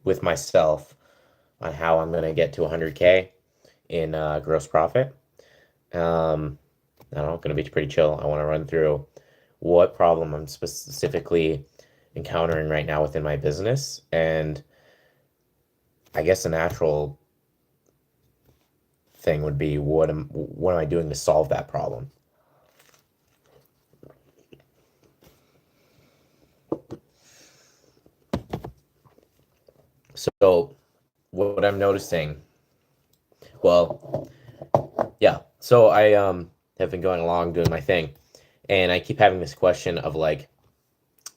with myself on how I'm going to get to 100K in gross profit. Um, I don't know, going to be pretty chill. I want to run through what problem I'm specifically encountering right now within my business. And I guess a natural thing would be what am I doing to solve that problem? So what I'm noticing, well, yeah. So I have been going along doing my thing, and I keep having this question of like,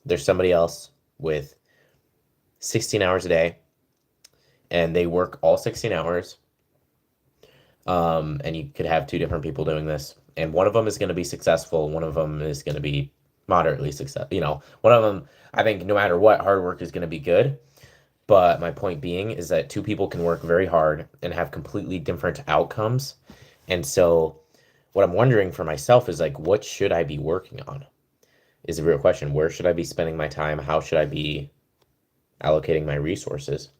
there's somebody else with 16 hours a day, and they work all 16 hours. And you could have two different people doing this, and one of them is going to be successful, one of them is going to be moderately successful. One of them, I think, no matter what, hard work is going to be good. But my point being is that two people can work very hard and have completely different outcomes. And so what I'm wondering for myself is like, what should I be working on? Is a real question. Where should I be spending my time? How should I be allocating my resources?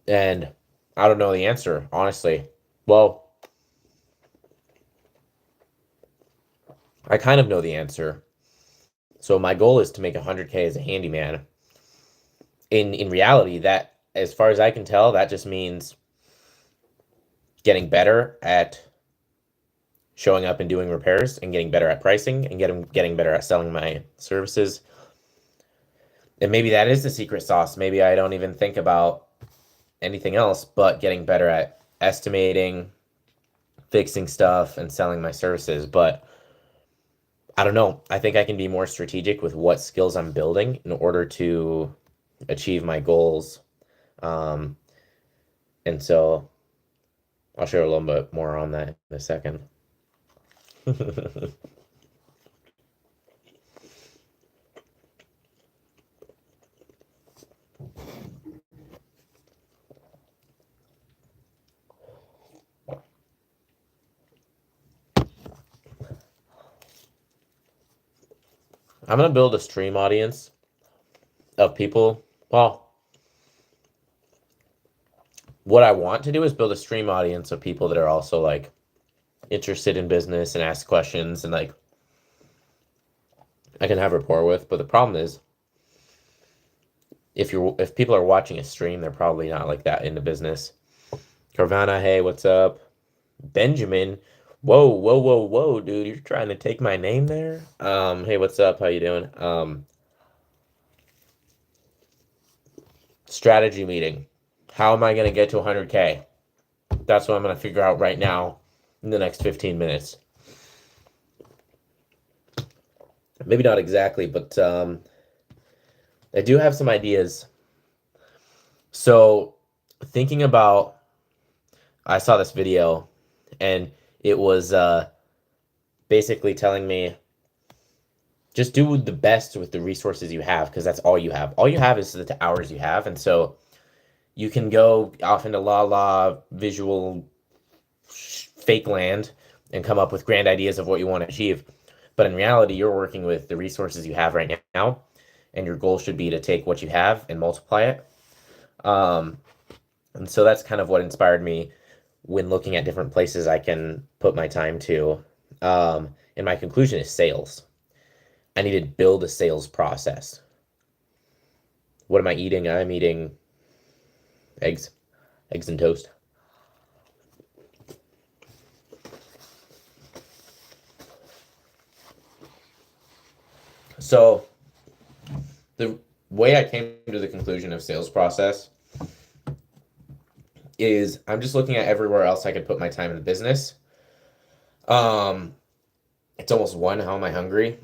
And I don't know the answer, honestly. Well, I kind of know the answer. So my goal is to make 100K as a handyman. In reality, that, as far as I can tell, that just means getting better at showing up and doing repairs and getting better at pricing and getting better at selling my services. And maybe that is the secret sauce. Maybe I don't even think about anything else but getting better at estimating, fixing stuff, and selling my services. But I don't know. I think I can be more strategic with what skills I'm building in order to achieve my goals. Um, and so I'll share a little bit more on that in a second. I'm gonna build a stream audience of people. Well, what I want to do is build a stream audience of people that are also like interested in business and ask questions and like I can have rapport with. But the problem is if people are watching a stream, they're probably not like that into business. Carvana, hey, what's up? Benjamin, whoa, whoa, whoa, whoa, dude, you're trying to take my name there? Hey, what's up? How you doing? Strategy meeting. How am I gonna get to 100K? That's what I'm gonna figure out right now in the next 15 minutes. Maybe not exactly, but I do have some ideas. So thinking about, I saw this video and it was basically telling me just do the best with the resources you have because that's all you have. All you have is the hours you have. And so you can go off into visual fake land and come up with grand ideas of what you want to achieve. But in reality, you're working with the resources you have right now, and your goal should be to take what you have and multiply it. Um, and so that's kind of what inspired me when looking at different places I can put my time to. And my conclusion is sales. I need to build a sales process. What am I eating? I'm eating eggs, eggs and toast. So the way I came to the conclusion of sales process is I'm just looking at everywhere else I could put my time in business. It's almost one. How am I hungry?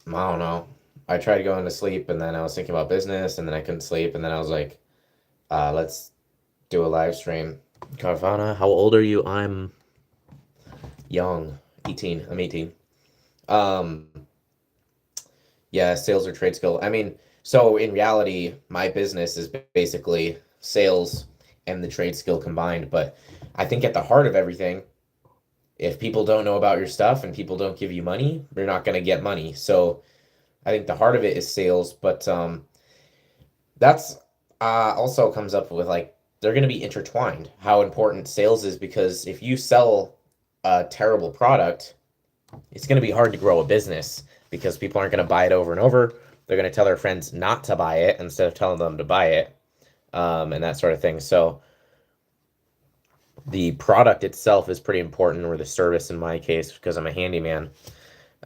I don't know. I tried going to sleep and then I was thinking about business and then I couldn't sleep and then I was like, let's do a live stream. Carvana, how old are you? I'm young. 18. I'm 18. Um, yeah, sales or trade skill. I mean, so in reality, my business is basically sales and the trade skill combined. But I think at the heart of everything, if people don't know about your stuff and people don't give you money, you're not going to get money. So I think the heart of it is sales. But That's also comes up with like they're going to be intertwined. How important sales is, because if you sell a terrible product, it's going to be hard to grow a business because people aren't going to buy it over and over. They're going to tell their friends not to buy it instead of telling them to buy it, and that sort of thing. So the product itself is pretty important, or the service in my case, because I'm a handyman.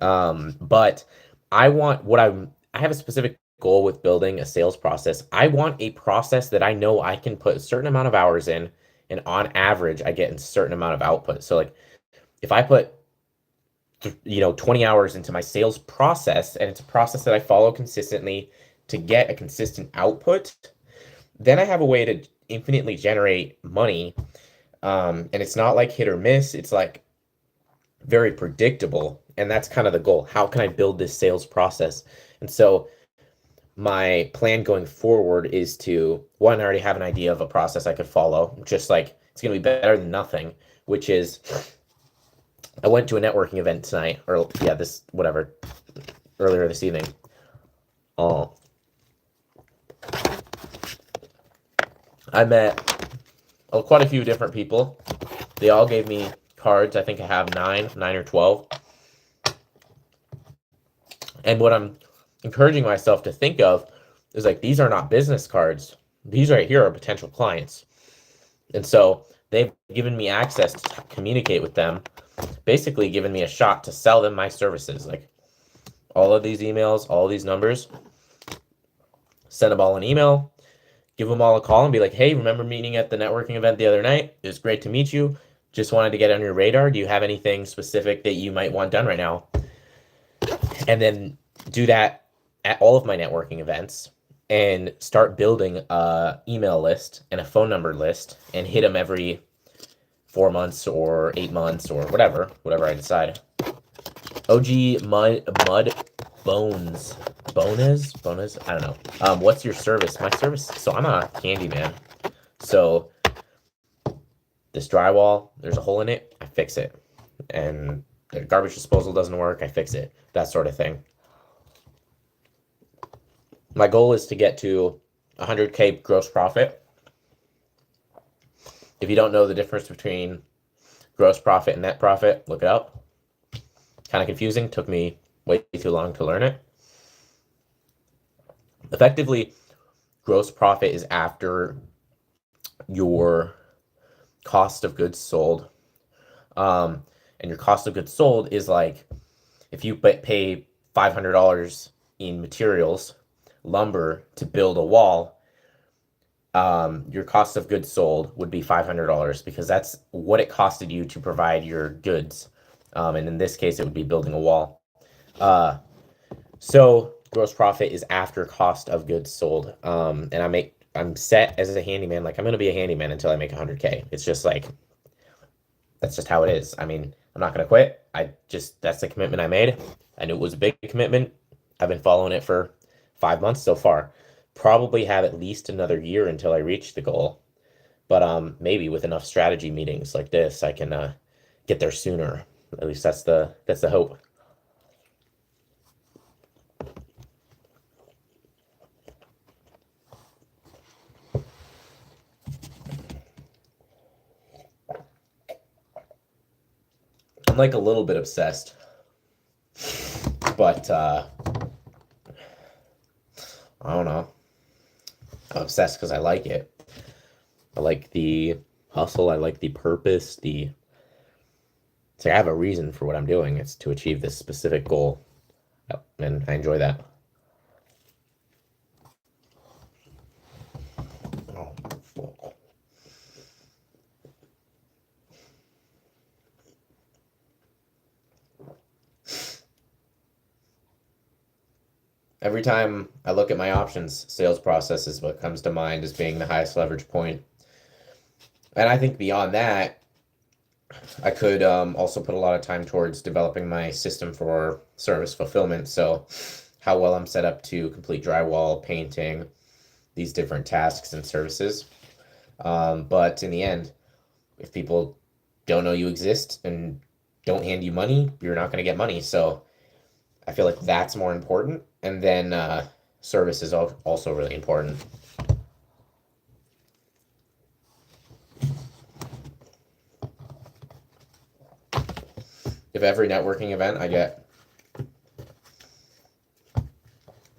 But I want what I have a specific goal with building a sales process. I want a process that I know I can put a certain amount of hours in, and on average, I get a certain amount of output. So like if I put 20 hours into my sales process, and it's a process that I follow consistently to get a consistent output, then I have a way to infinitely generate money. And it's not like hit or miss. It's like very predictable. And that's kind of the goal. How can I build this sales process? And so my plan going forward is to, one, I already have an idea of a process I could follow, just like it's going to be better than nothing, which is I went to a networking event tonight, or yeah, this, whatever, earlier this evening. Oh, I met quite a few different people. They all gave me cards. I think I have nine or 12. And what I'm encouraging myself to think of is like, these are not business cards. These right here are potential clients. And so they've given me access to communicate with them, basically given me a shot to sell them my services. Like all of these emails, all of these numbers, send them all an email, give them all a call and be like, hey, remember meeting at the networking event the other night? It was great to meet you. Just wanted to get on your radar. Do you have anything specific that you might want done right now? And then do that at all of my networking events and start building a email list and a phone number list and hit them every 4 months or 8 months or whatever I decide. OG Mud Bones. Bones? I don't know. What's your service? My service. So I'm a handyman. So this drywall, there's a hole in it, I fix it. And the garbage disposal doesn't work, I fix it. That sort of thing. My goal is to get to 100K gross profit. If you don't know the difference between gross profit and net profit, look it up. Kind of confusing. Took me way too long to learn it. Effectively, gross profit is after your cost of goods sold. And your cost of goods sold is like if you pay $500 in materials, lumber to build a wall, your cost of goods sold would be $500 because that's what it costed you to provide your goods. And in this case, it would be building a wall. So gross profit is after cost of goods sold. And I'm set as a handyman. Like I'm going to be a handyman until I make 100K. It's just like, that's just how it is. I mean, I'm not going to quit. That's the commitment I made. I knew it was a big commitment. I've been following it for 5 months so far. Probably have at least another year until I reach the goal. But maybe with enough strategy meetings like this, I can get there sooner. At least that's the hope. I'm like a little bit obsessed, but I don't know. I'm obsessed because I like it. I like the hustle. I like the purpose. It's like I have a reason for what I'm doing. It's to achieve this specific goal, and I enjoy that. Oh, fuck. Every time I look at my options, sales process is what comes to mind as being the highest leverage point. And I think beyond that, I could also put a lot of time towards developing my system for service fulfillment. So, how well I'm set up to complete drywall, painting, these different tasks and services. But in the end, if people don't know you exist and don't hand you money, you're not going to get money. So, I feel like that's more important. And then service is also really important. If every networking event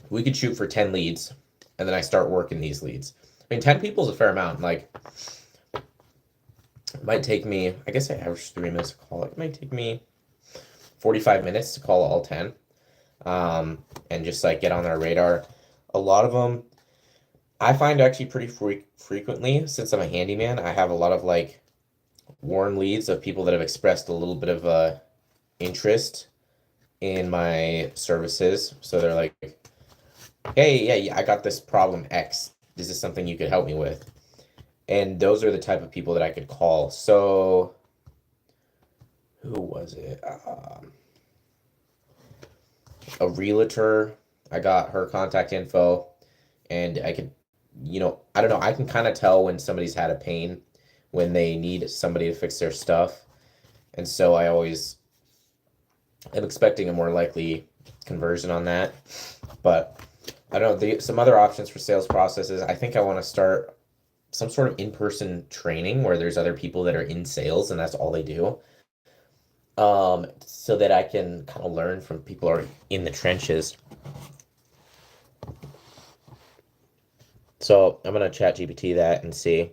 we could shoot for 10 leads, and then I start working these leads. I mean, 10 people is a fair amount. Like, it might take me, I guess I average 3 minutes to call. It might take me 45 minutes to call all 10, and just like get on their radar. A lot of them, I find actually pretty frequently, since I'm a handyman, I have a lot of like warm leads of people that have expressed a little bit of interest in my services. So they're like, hey, yeah, I got this problem X. Is this something you could help me with? And those are the type of people that I could call. So who was it? A realtor. I got her contact info, and I could, I don't know. I can kind of tell when somebody's had a pain, when they need somebody to fix their stuff. And so I always am expecting a more likely conversion on that. But I don't know, some other options for sales processes. I think I want to start some sort of in-person training where there's other people that are in sales and that's all they do. So that I can kind of learn from people who are in the trenches. So I'm going to chat GPT that and see.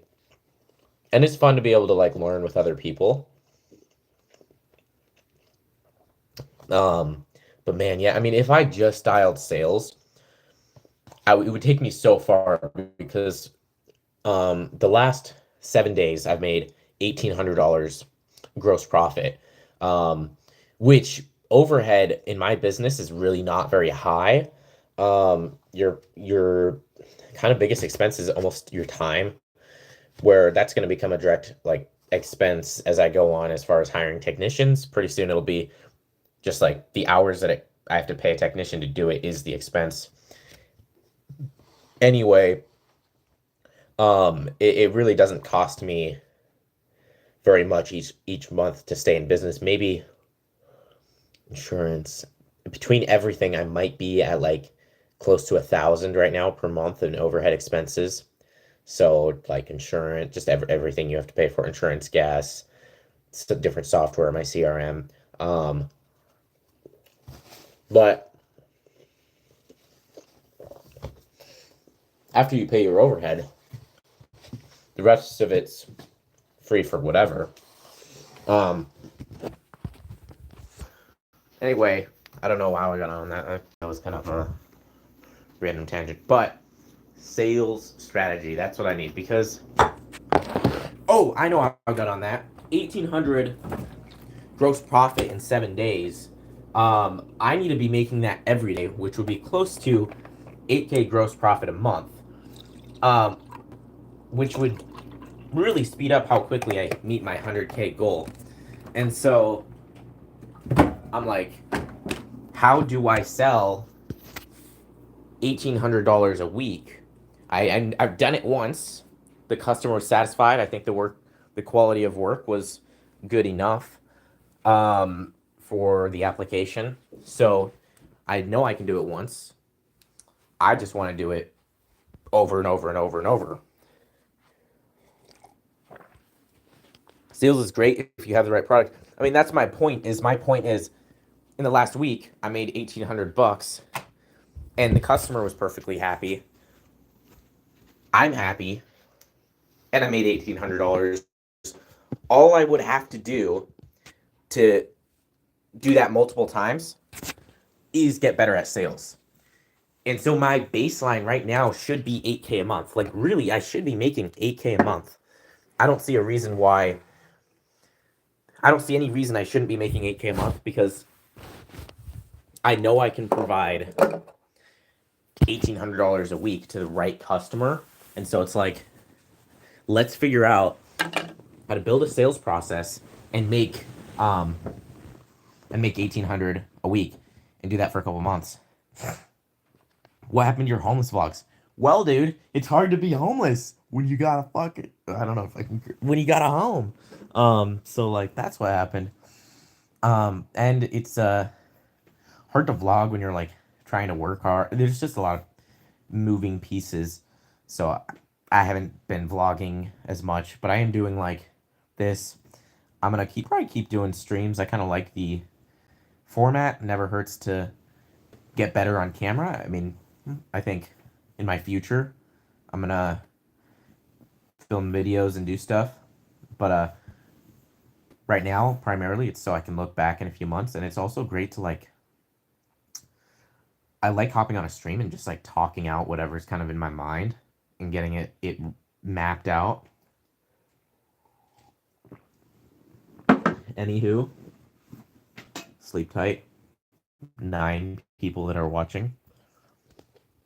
And it's fun to be able to like learn with other people. But man, yeah, I mean, if I just dialed sales, it would take me so far because the last 7 days I've made $1,800 gross profit, which overhead in my business is really not very high. Your kind of biggest expense is almost your time, where that's going to become a direct like expense as I go on as far as hiring technicians. Pretty soon it'll be just like the hours that I have to pay a technician to do it is the expense. Anyway, it really doesn't cost me very much each month to stay in business. Maybe insurance, between everything, I might be at like close to 1,000 right now per month in overhead expenses. So like insurance, just everything you have to pay for, insurance, gas, different software, my CRM. But after you pay your overhead, the rest of it's free for whatever. Anyway, I don't know how I got on that. That was kind of a random tangent. But sales strategy, that's what I need. Because, oh, I know how I got on that. 1,800 gross profit in 7 days. I need to be making that every day, which would be close to 8K gross profit a month. Which would really speed up how quickly I meet my 100K goal. And so I'm like, how do I sell $1,800 a week? I've done it once. The customer was satisfied. I think the quality of work was good enough for the application. So I know I can do it once. I just want to do it over and over and over and over. Sales is great if you have the right product. I mean, that's my point. My point is, in the last week, I made $1,800, and the customer was perfectly happy. I'm happy, and I made $1,800. All I would have to do to do that multiple times is get better at sales. And so my baseline right now should be 8K a month. Like, really, I should be making 8K a month. I don't see any reason I shouldn't be making 8K a month, because I know I can provide $1,800 a week to the right customer. And so it's like, let's figure out how to build a sales process and make $1,800 a week and do that for a couple months. What happened to your homeless vlogs? Well, dude, it's hard to be homeless when you got when you got a home. So like that's what happened. And it's hard to vlog when you're like trying to work hard. There's just a lot of moving pieces. So I haven't been vlogging as much, but I am doing like this. I'm gonna probably keep doing streams. I kind of like the format. Never hurts to get better on camera. I mean, I think in my future, I'm gonna film videos and do stuff. But right now, primarily, it's so I can look back in a few months, and it's also great to like. I like hopping on a stream and just like talking out whatever's kind of in my mind and getting it mapped out. Anywho, sleep tight. 9 people that are watching.